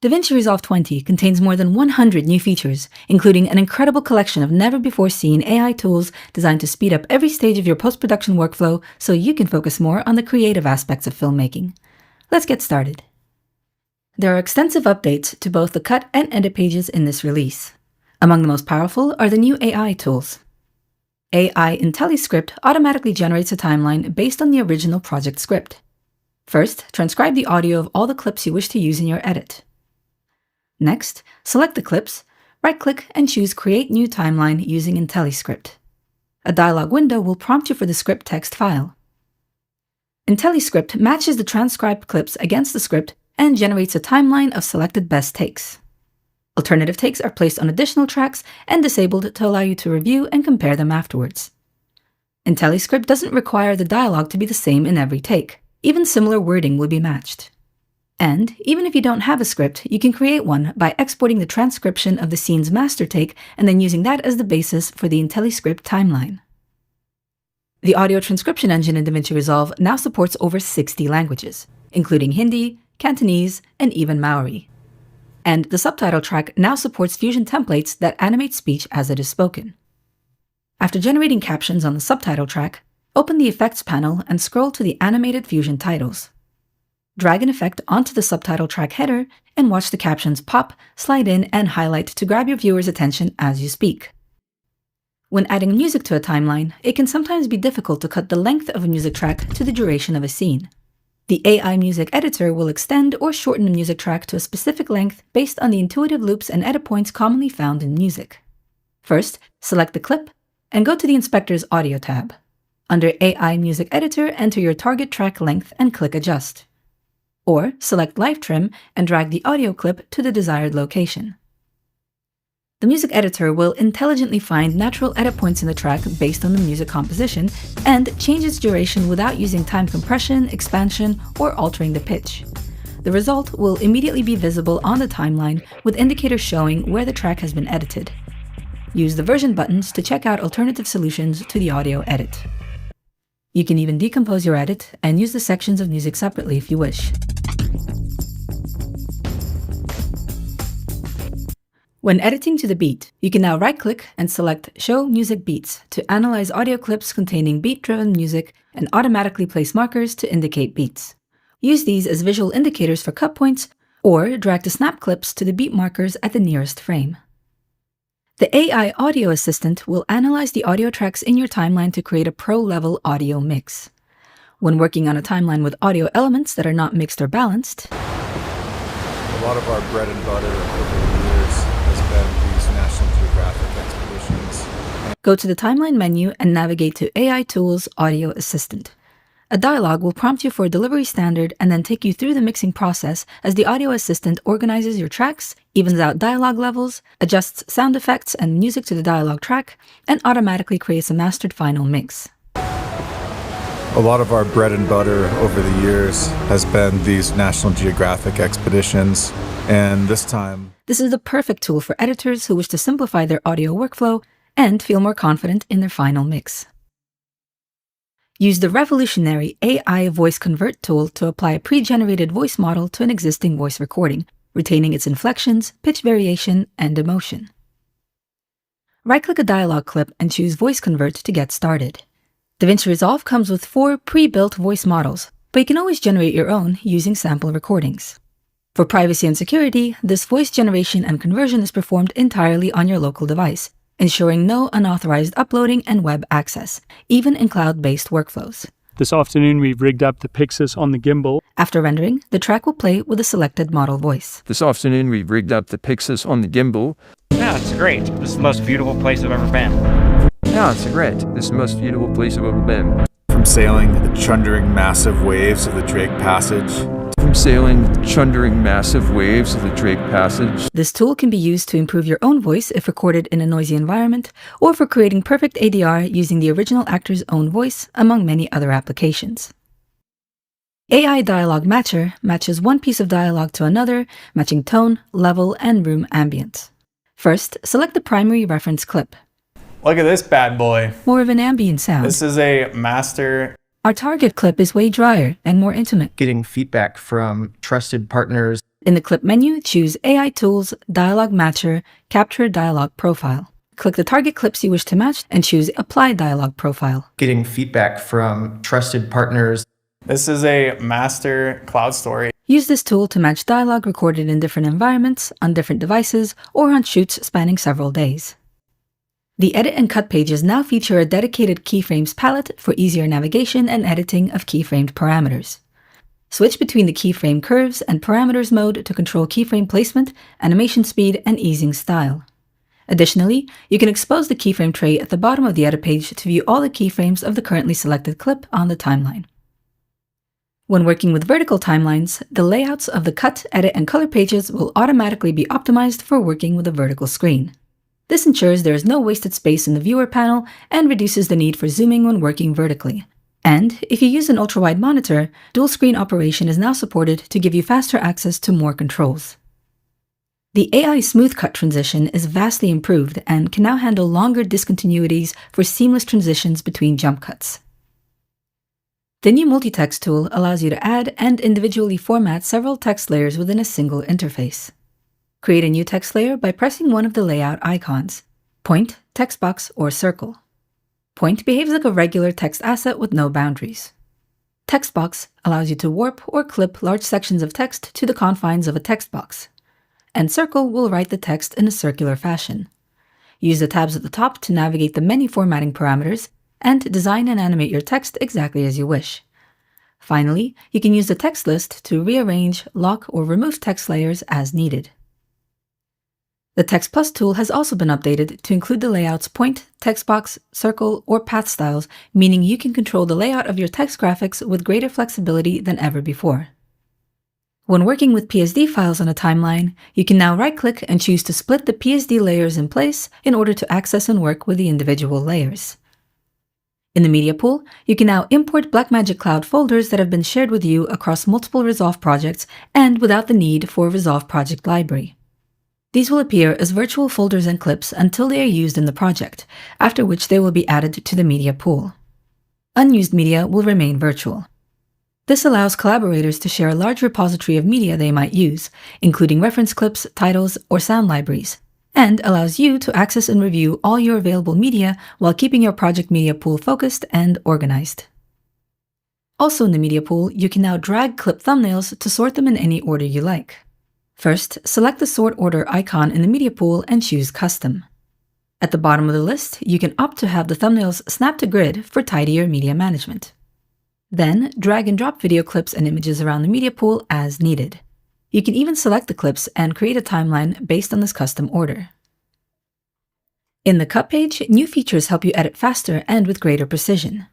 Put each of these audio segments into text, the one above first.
Davinci Resolve 20 contains more than 100 new features, including an incredible collection of never-before-seen AI tools designed to speed up every stage of your post-production workflow so you can focus more on the creative aspects of filmmaking. Let's get started. There are extensive updates to both the cut and edit pages in this release. Among the most powerful are the new AI tools. AI Intelliscript automatically generates a timeline based on the original project script. First, transcribe the audio of all the clips you wish to use in your edit. Next, select the clips, right-click and choose Create New Timeline using Intelliscript. A dialog window will prompt you for the script text file. Intelliscript matches the transcribed clips against the script and generates a timeline of selected best takes. Alternative takes are placed on additional tracks and disabled to allow you to review and compare them afterwards. Intelliscript doesn't require the dialogue to be the same in every take. Even similar wording will be matched. And even if you don't have a script, you can create one by exporting the transcription of the scene's master take and then using that as the basis for the Intelliscript timeline. The audio transcription engine in Davinci Resolve now supports over 60 languages, including Hindi, Cantonese, and even Maori. And the subtitle track now supports Fusion templates that animate speech as it is spoken. After generating captions on the subtitle track, open the Effects panel and scroll to the animated Fusion titles. Drag an effect onto the subtitle track header and watch the captions pop, slide in, and highlight to grab your viewer's attention as you speak. When adding music to a timeline, it can sometimes be difficult to cut the length of a music track to the duration of a scene. The AI music editor will extend or shorten a music track to a specific length based on the intuitive loops and edit points commonly found in music. First, select the clip and go to the Inspector's Audio tab. Under AI Music Editor, enter your target track length and click Adjust. Or select Live Trim and drag the audio clip to the desired location. The music editor will intelligently find natural edit points in the track based on the music composition and change its duration without using time compression, expansion, or altering the pitch. The result will immediately be visible on the timeline with indicators showing where the track has been edited. Use the version buttons to check out alternative solutions to the audio edit. You can even decompose your edit and use the sections of music separately if you wish. When editing to the beat, you can now right-click and select Show Music Beats to analyze audio clips containing beat-driven music and automatically place markers to indicate beats. Use these as visual indicators for cut points, or drag the snap clips to the beat markers at the nearest frame. The AI Audio Assistant will analyze the audio tracks in your timeline to create a pro-level audio mix. When working on a timeline with audio elements that are not mixed or balanced, a lot of our bread and butter over the years has been these National Geographic expeditions. Go to the timeline menu and navigate to AI Tools Audio Assistant. A dialog will prompt you for a delivery standard and then take you through the mixing process as the audio assistant organizes your tracks, evens out dialogue levels, adjusts sound effects and music to the dialogue track, and automatically creates a mastered final mix. A lot of our bread and butter over the years has been these National Geographic expeditions, and this is the perfect tool for editors who wish to simplify their audio workflow and feel more confident in their final mix. Use the revolutionary AI Voice Convert tool to apply a pre-generated voice model to an existing voice recording, retaining its inflections, pitch variation, and emotion. Right-click a dialogue clip and choose Voice Convert to get started. Davinci Resolve comes with 4 pre-built voice models, but you can always generate your own using sample recordings. For privacy and security, this voice generation and conversion is performed entirely on your local device, ensuring no unauthorized uploading and web access, even in cloud-based workflows. This afternoon, we've rigged up the Pixis on the gimbal. After rendering, the track will play with a selected model voice. This afternoon, we've rigged up the Pixis on the gimbal. Yeah, it's great. This is the most beautiful place I've ever been. Yeah, it's great. This is the most beautiful place I've ever been. From sailing the chundering massive waves of the Drake Passage. This tool can be used to improve your own voice if recorded in a noisy environment, or for creating perfect ADR using the original actor's own voice, among many other applications. AI Dialogue Matcher matches one piece of dialogue to another, matching tone, level, and room ambience. First, select the primary reference clip. Look at this bad boy. More of an ambient sound. This is a master. Our target clip is way drier and more intimate. Getting feedback from trusted partners. In the clip menu, choose AI Tools, Dialog Matcher, Capture Dialog Profile. Click the target clips you wish to match and choose Apply Dialog Profile. Getting feedback from trusted partners. This is a master cloud story. Use this tool to match dialogue recorded in different environments, on different devices, or on shoots spanning several days. The Edit and Cut pages now feature a dedicated keyframes palette for easier navigation and editing of keyframed parameters. Switch between the keyframe curves and parameters mode to control keyframe placement, animation speed, and easing style. Additionally, you can expose the keyframe tray at the bottom of the edit page to view all the keyframes of the currently selected clip on the timeline. When working with vertical timelines, the layouts of the cut, edit, and color pages will automatically be optimized for working with a vertical screen. This ensures there is no wasted space in the viewer panel and reduces the need for zooming when working vertically. And if you use an ultra-wide monitor, dual screen operation is now supported to give you faster access to more controls. The AI Smooth Cut transition is vastly improved and can now handle longer discontinuities for seamless transitions between jump cuts. The new Multitext tool allows you to add and individually format several text layers within a single interface. Create a new text layer by pressing one of the layout icons: point, text box, or circle. Point behaves like a regular text asset with no boundaries. Text box allows you to warp or clip large sections of text to the confines of a text box. And circle will write the text in a circular fashion. Use the tabs at the top to navigate the many formatting parameters and design and animate your text exactly as you wish. Finally, you can use the text list to rearrange, lock, or remove text layers as needed. The Text Plus tool has also been updated to include the layouts point, text box, circle, or path styles, meaning you can control the layout of your text graphics with greater flexibility than ever before. When working with PSD files on a timeline, you can now right-click and choose to split the PSD layers in place in order to access and work with the individual layers. In the Media Pool, you can now import Blackmagic Cloud folders that have been shared with you across multiple Resolve projects and without the need for a Resolve project library. These will appear as virtual folders and clips until they are used in the project, after which they will be added to the Media Pool. Unused media will remain virtual. This allows collaborators to share a large repository of media they might use, including reference clips, titles, or sound libraries, and allows you to access and review all your available media while keeping your project media pool focused and organized. Also in the Media Pool, you can now drag clip thumbnails to sort them in any order you like. First, select the Sort Order icon in the Media Pool and choose Custom. At the bottom of the list, you can opt to have the thumbnails snap to grid for tidier media management. Then, drag and drop video clips and images around the Media Pool as needed. You can even select the clips and create a timeline based on this custom order. In the Cut page, new features help you edit faster and with greater precision.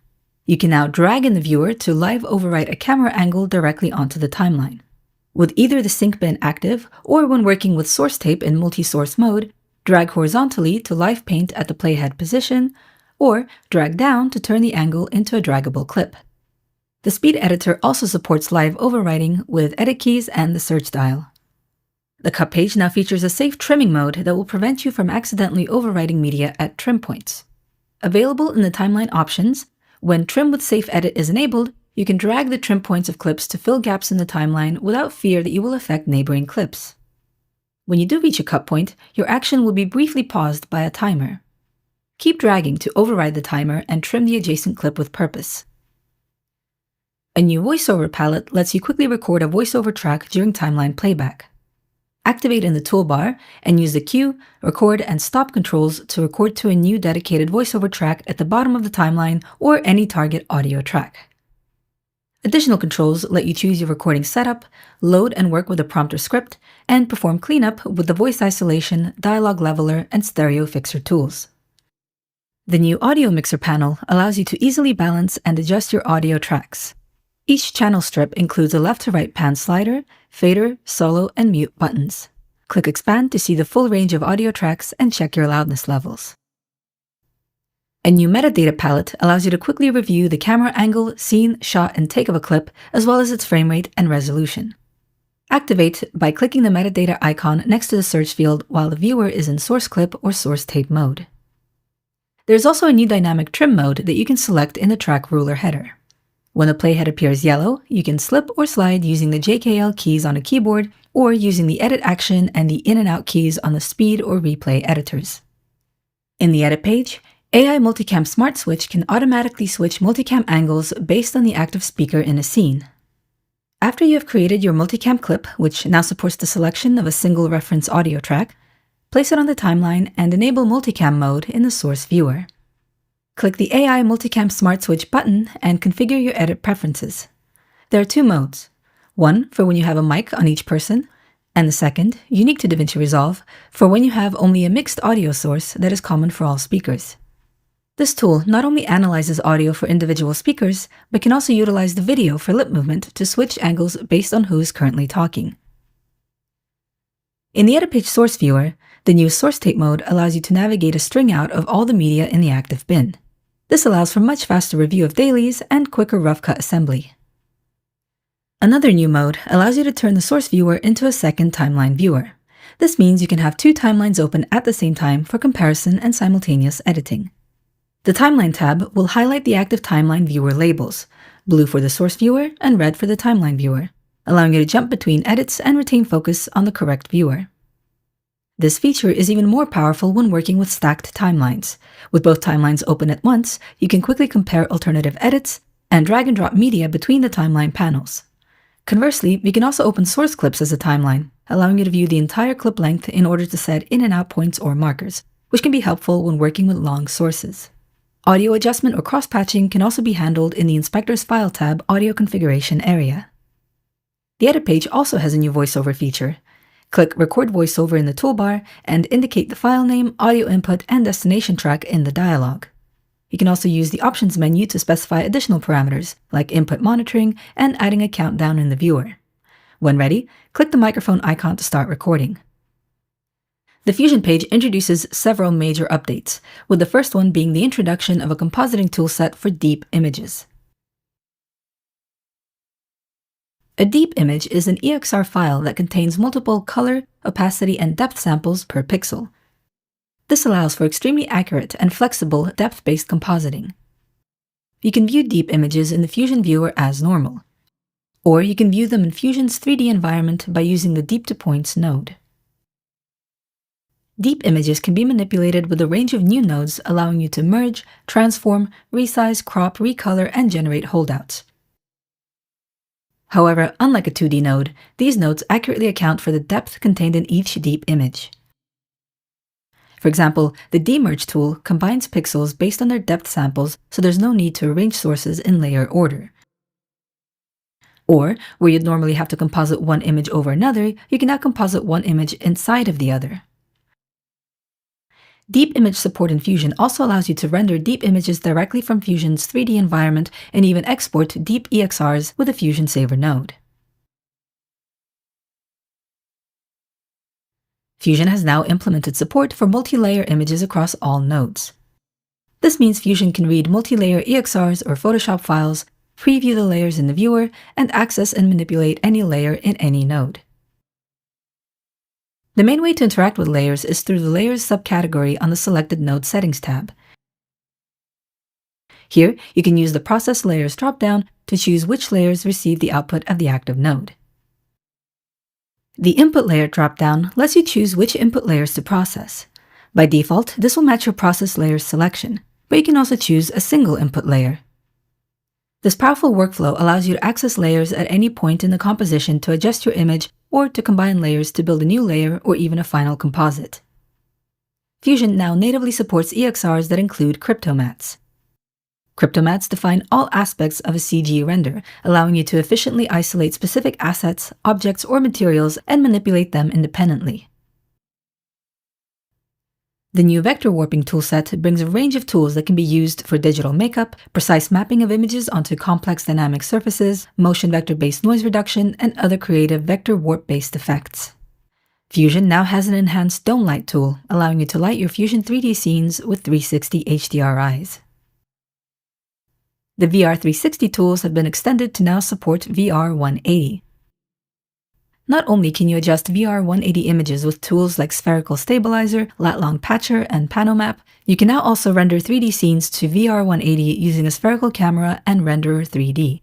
You can now drag in the viewer to live overwrite a camera angle directly onto the timeline. With either the sync bin active or when working with source tape in multi-source mode, drag horizontally to live paint at the playhead position, or drag down to turn the angle into a draggable clip. The Speed Editor also supports live overwriting with edit keys and the search dial. The Cut page now features a safe trimming mode that will prevent you from accidentally overwriting media at trim points. Available in the timeline options, when Trim with Safe Edit is enabled, you can drag the trim points of clips to fill gaps in the timeline without fear that you will affect neighboring clips. When you do reach a cut point, your action will be briefly paused by a timer. Keep dragging to override the timer and trim the adjacent clip with purpose. A new voiceover palette lets you quickly record a voiceover track during timeline playback. Activate in the toolbar and use the cue, record, and stop controls to record to a new dedicated voiceover track at the bottom of the timeline or any target audio track. Additional controls let you choose your recording setup, load and work with a prompt or script, and perform cleanup with the voice isolation, dialogue leveler, and stereo fixer tools. The new audio mixer panel allows you to easily balance and adjust your audio tracks. Each channel strip includes a left to right pan slider, fader, solo, and mute buttons. Click Expand to see the full range of audio tracks and check your loudness levels. A new metadata palette allows you to quickly review the camera angle, scene, shot, and take of a clip, as well as its frame rate and resolution. Activate by clicking the metadata icon next to the search field while the viewer is in source clip or source tape mode. There's also a new dynamic trim mode that you can select in the track ruler header. When the playhead appears yellow, you can slip or slide using the JKL keys on a keyboard or using the edit action and the in and out keys on the speed or replay editors. In the edit page, AI Multicam Smart Switch can automatically switch multicam angles based on the active speaker in a scene. After you have created your multicam clip, which now supports the selection of a single reference audio track, place it on the timeline and enable multicam mode in the source viewer. Click the AI Multicam Smart Switch button and configure your edit preferences. There are two modes. One for when you have a mic on each person, and the second, unique to Davinci Resolve, for when you have only a mixed audio source that is common for all speakers. This tool not only analyzes audio for individual speakers, but can also utilize the video for lip movement to switch angles based on who is currently talking. In the Edit Page Source Viewer, the new Source Tape mode allows you to navigate a string out of all the media in the active bin. This allows for much faster review of dailies and quicker rough cut assembly. Another new mode allows you to turn the source viewer into a second timeline viewer. This means you can have two timelines open at the same time for comparison and simultaneous editing. The Timeline tab will highlight the active timeline viewer labels, blue for the source viewer and red for the timeline viewer, allowing you to jump between edits and retain focus on the correct viewer. This feature is even more powerful when working with stacked timelines. With both timelines open at once, you can quickly compare alternative edits and drag and drop media between the timeline panels. Conversely, you can also open source clips as a timeline, allowing you to view the entire clip length in order to set in and out points or markers, which can be helpful when working with long sources. Audio adjustment or cross-patching can also be handled in the Inspector's File tab Audio Configuration area. The Edit page also has a new voiceover feature. Click Record Voiceover in the toolbar and indicate the file name, audio input, and destination track in the dialog. You can also use the Options menu to specify additional parameters, like input monitoring and adding a countdown in the viewer. When ready, click the microphone icon to start recording. The Fusion page introduces several major updates, with the first one being the introduction of a compositing toolset for deep images. A deep image is an EXR file that contains multiple color, opacity, and depth samples per pixel. This allows for extremely accurate and flexible depth-based compositing. You can view deep images in the Fusion viewer as normal, or you can view them in Fusion's 3D environment by using the Deep to Points node. Deep images can be manipulated with a range of new nodes allowing you to merge, transform, resize, crop, recolor, and generate holdouts. However, unlike a 2D node, these nodes accurately account for the depth contained in each deep image. For example, the demerge tool combines pixels based on their depth samples, so there's no need to arrange sources in layer order. Or, where you'd normally have to composite one image over another, you can now composite one image inside of the other. Deep image support in Fusion also allows you to render deep images directly from Fusion's 3D environment and even export deep EXRs with a Fusion Saver node. Fusion has now implemented support for multi-layer images across all nodes. This means Fusion can read multi-layer EXRs or Photoshop files, preview the layers in the viewer, and access and manipulate any layer in any node. The main way to interact with layers is through the Layers subcategory on the Selected Node Settings tab. Here, you can use the Process Layers dropdown to choose which layers receive the output of the active node. The Input Layer dropdown lets you choose which input layers to process. By default, this will match your Process Layers selection, but you can also choose a single input layer. This powerful workflow allows you to access layers at any point in the composition to adjust your image or to combine layers to build a new layer or even a final composite. Fusion now natively supports EXRs that include cryptomats. Cryptomats define all aspects of a CG render, allowing you to efficiently isolate specific assets, objects, or materials and manipulate them independently. The new Vector Warping toolset brings a range of tools that can be used for digital makeup, precise mapping of images onto complex dynamic surfaces, motion vector-based noise reduction, and other creative vector warp-based effects. Fusion now has an enhanced dome light tool, allowing you to light your Fusion 3D scenes with 360 HDR eyes. The VR 360 tools have been extended to now support VR 180. Not only can you adjust VR 180 images with tools like Spherical Stabilizer, Lat-Long Patcher, and Panomap, you can now also render 3D scenes to VR 180 using a spherical camera and Renderer 3D.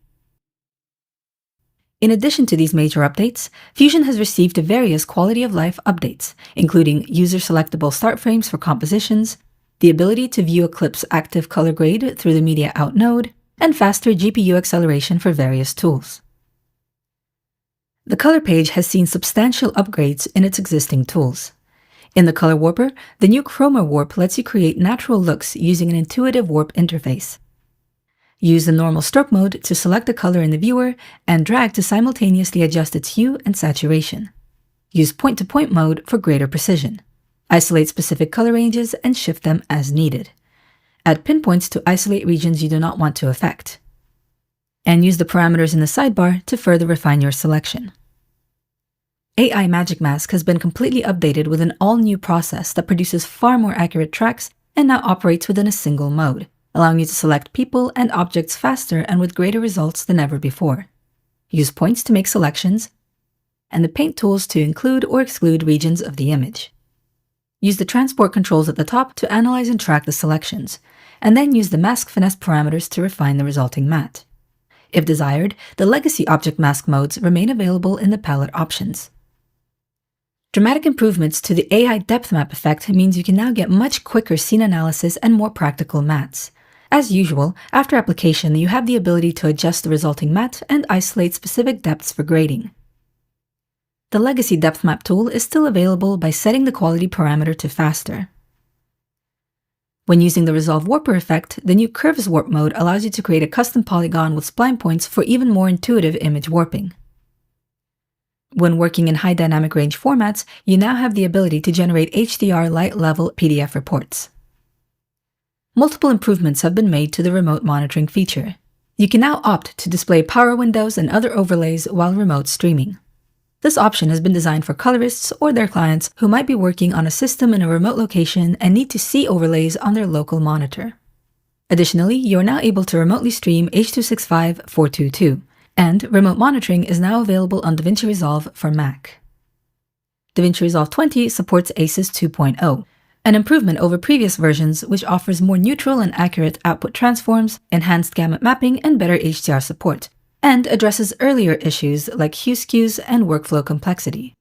In addition to these major updates, Fusion has received various quality-of-life updates, including user-selectable start frames for compositions, the ability to view a clip's active color grade through the Media Out node, and faster GPU acceleration for various tools. The color page has seen substantial upgrades in its existing tools. In the Color Warper, the new Chroma Warp lets you create natural looks using an intuitive warp interface. Use the normal stroke mode to select a color in the viewer and drag to simultaneously adjust its hue and saturation. Use point-to-point mode for greater precision. Isolate specific color ranges and shift them as needed. Add pinpoints to isolate regions you do not want to affect. And use the parameters in the sidebar to further refine your selection. AI Magic Mask has been completely updated with an all-new process that produces far more accurate tracks and now operates within a single mode, allowing you to select people and objects faster and with greater results than ever before. Use points to make selections, and the paint tools to include or exclude regions of the image. Use the transport controls at the top to analyze and track the selections, and then use the mask finesse parameters to refine the resulting matte. If desired, the legacy object mask modes remain available in the palette options. Dramatic improvements to the AI depth map effect means you can now get much quicker scene analysis and more practical mattes. As usual, after application, you have the ability to adjust the resulting matte and isolate specific depths for grading. The legacy depth map tool is still available by setting the quality parameter to faster. When using the Resolve Warper effect, the new Curves Warp mode allows you to create a custom polygon with spline points for even more intuitive image warping. When working in high dynamic range formats, you now have the ability to generate HDR light-level PDF reports. Multiple improvements have been made to the remote monitoring feature. You can now opt to display power windows and other overlays while remote streaming. This option has been designed for colorists or their clients who might be working on a system in a remote location and need to see overlays on their local monitor. Additionally, you are now able to remotely stream H.265 422, and remote monitoring is now available on Davinci Resolve for Mac. Davinci Resolve 20 supports ACES 2.0, an improvement over previous versions which offers more neutral and accurate output transforms, enhanced gamut mapping, and better HDR support, and addresses earlier issues like hue skews and workflow complexity.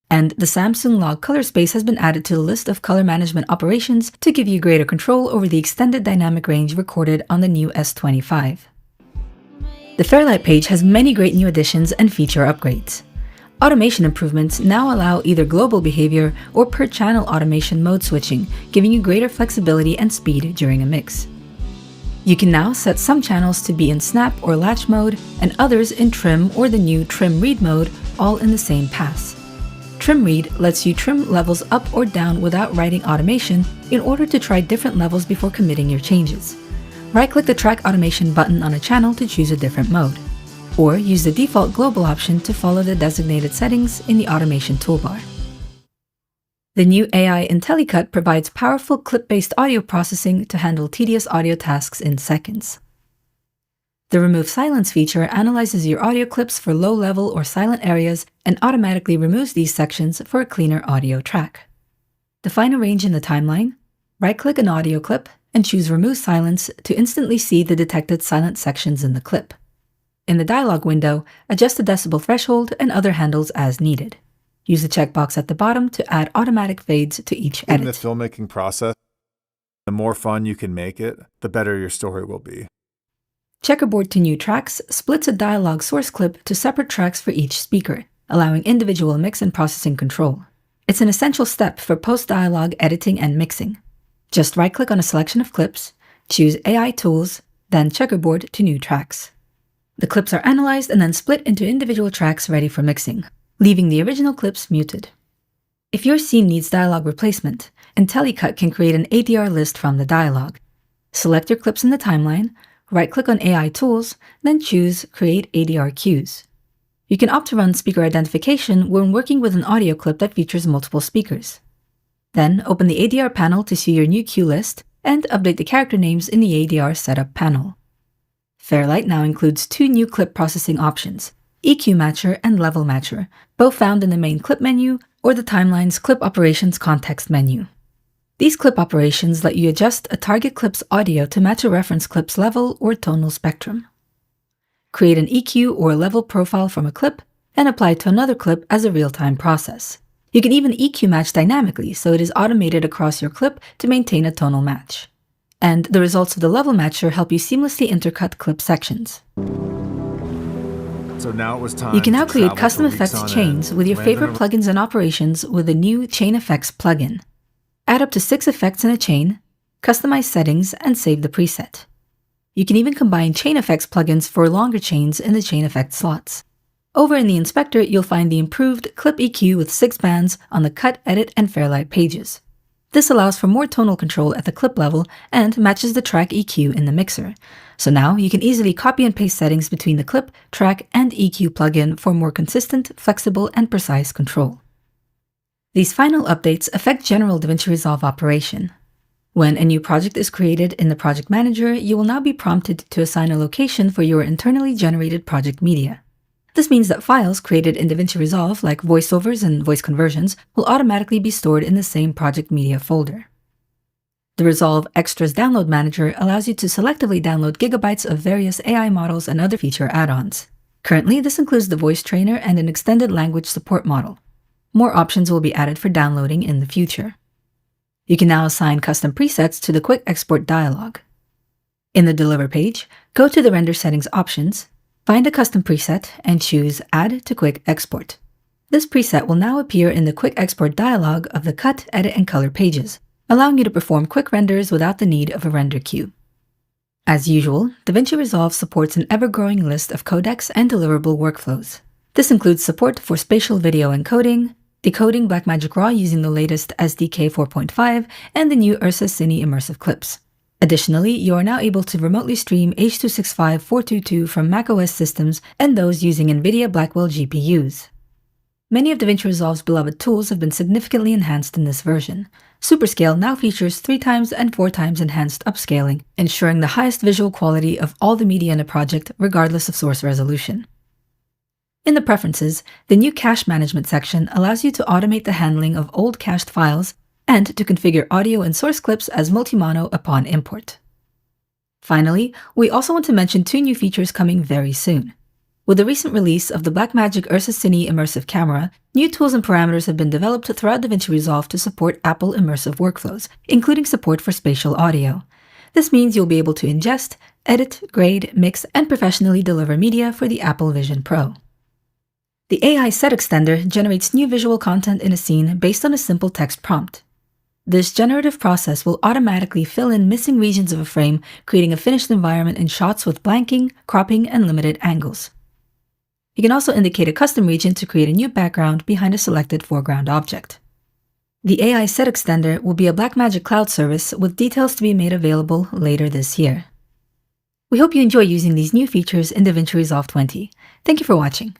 And the Samsung Log color space has been added to the list of color management operations to give you greater control over the extended dynamic range recorded on the new S25. The Fairlight page has many great new additions and feature upgrades. Automation improvements now allow either global behavior or per-channel automation mode switching, giving you greater flexibility and speed during a mix. You can now set some channels to be in snap or latch mode and others in trim or the new trim read mode, all in the same pass. Trim read lets you trim levels up or down without writing automation in order to try different levels before committing your changes. Right-click the track automation button on a channel to choose a different mode, or use the default global option to follow the designated settings in the automation toolbar. The new AI Intellicut provides powerful clip-based audio processing to handle tedious audio tasks in seconds. The Remove Silence feature analyzes your audio clips for low-level or silent areas and automatically removes these sections for a cleaner audio track. Define a range in the timeline, right-click an audio clip, and choose Remove Silence to instantly see the detected silent sections in the clip. In the dialog window, adjust the decibel threshold and other handles as needed. Use the checkbox at the bottom to add automatic fades to each edit. In the filmmaking process, the more fun you can make it, the better your story will be. Checkerboard to new tracks splits a dialogue source clip to separate tracks for each speaker, allowing individual mix and processing control. It's an essential step for post-dialogue editing and mixing. Just right-click on a selection of clips, choose AI Tools, then Checkerboard to new tracks. The clips are analyzed and then split into individual tracks ready for mixing, leaving the original clips muted. If your scene needs dialogue replacement, Intellicut can create an ADR list from the dialogue. Select your clips in the timeline, right-click on AI Tools, then choose Create ADR Cues. You can opt to run speaker identification when working with an audio clip that features multiple speakers. Then open the ADR panel to see your new cue list and update the character names in the ADR Setup panel. Fairlight now includes two new clip processing options, EQ Matcher, and Level Matcher, both found in the main clip menu or the timeline's Clip Operations context menu. These clip operations let you adjust a target clip's audio to match a reference clip's level or tonal spectrum. Create an EQ or level profile from a clip and apply it to another clip as a real-time process. You can even EQ match dynamically, so it is automated across your clip to maintain a tonal match. And the results of the level matcher help you seamlessly intercut clip sections. So now it was time You can now to create travel custom for weeks effects on chains end, with your land in favorite a- plugins and operations with the new Chain Effects plugin. Add up to 6 effects in a chain, customize settings, and save the preset. You can even combine chain effects plugins for longer chains in the chain effect slots. Over in the inspector, you'll find the improved Clip EQ with 6 bands on the Cut, Edit, and Fairlight pages. This allows for more tonal control at the clip level and matches the track EQ in the mixer. So now you can easily copy and paste settings between the clip, track, and EQ plugin for more consistent, flexible, and precise control. These final updates affect general Davinci Resolve operation. When a new project is created in the Project Manager, you will now be prompted to assign a location for your internally generated project media. This means that files created in Davinci Resolve, like voiceovers and voice conversions, will automatically be stored in the same project media folder. The Resolve Extras Download Manager allows you to selectively download gigabytes of various AI models and other feature add-ons. Currently, this includes the voice trainer and an extended language support model. More options will be added for downloading in the future. You can now assign custom presets to the Quick Export dialog. In the Deliver page, go to the Render Settings options, find a custom preset, and choose Add to Quick Export. This preset will now appear in the Quick Export dialog of the Cut, Edit, and Color pages, allowing you to perform quick renders without the need of a render queue. As usual, Davinci Resolve supports an ever-growing list of codecs and deliverable workflows. This includes support for spatial video encoding, decoding Blackmagic Raw using the latest SDK 4.5, and the new Ursa Cine immersive clips. Additionally, you are now able to remotely stream H.265/422 from macOS systems and those using NVIDIA Blackwell GPUs. Many of Davinci Resolve's beloved tools have been significantly enhanced in this version. Superscale now features 3x and 4x enhanced upscaling, ensuring the highest visual quality of all the media in a project, regardless of source resolution. In the Preferences, the new Cache Management section allows you to automate the handling of old cached files and to configure audio and source clips as multi-mono upon import. Finally, we also want to mention 2 new features coming very soon. With the recent release of the Blackmagic Ursa Cine immersive camera, new tools and parameters have been developed throughout Davinci Resolve to support Apple immersive workflows, including support for spatial audio. This means you'll be able to ingest, edit, grade, mix, and professionally deliver media for the Apple Vision Pro. The AI Set Extender generates new visual content in a scene based on a simple text prompt. This generative process will automatically fill in missing regions of a frame, creating a finished environment in shots with blanking, cropping, and limited angles. You can also indicate a custom region to create a new background behind a selected foreground object. The AI Set Extender will be a Blackmagic cloud service with details to be made available later this year. We hope you enjoy using these new features in Davinci Resolve 20. Thank you for watching.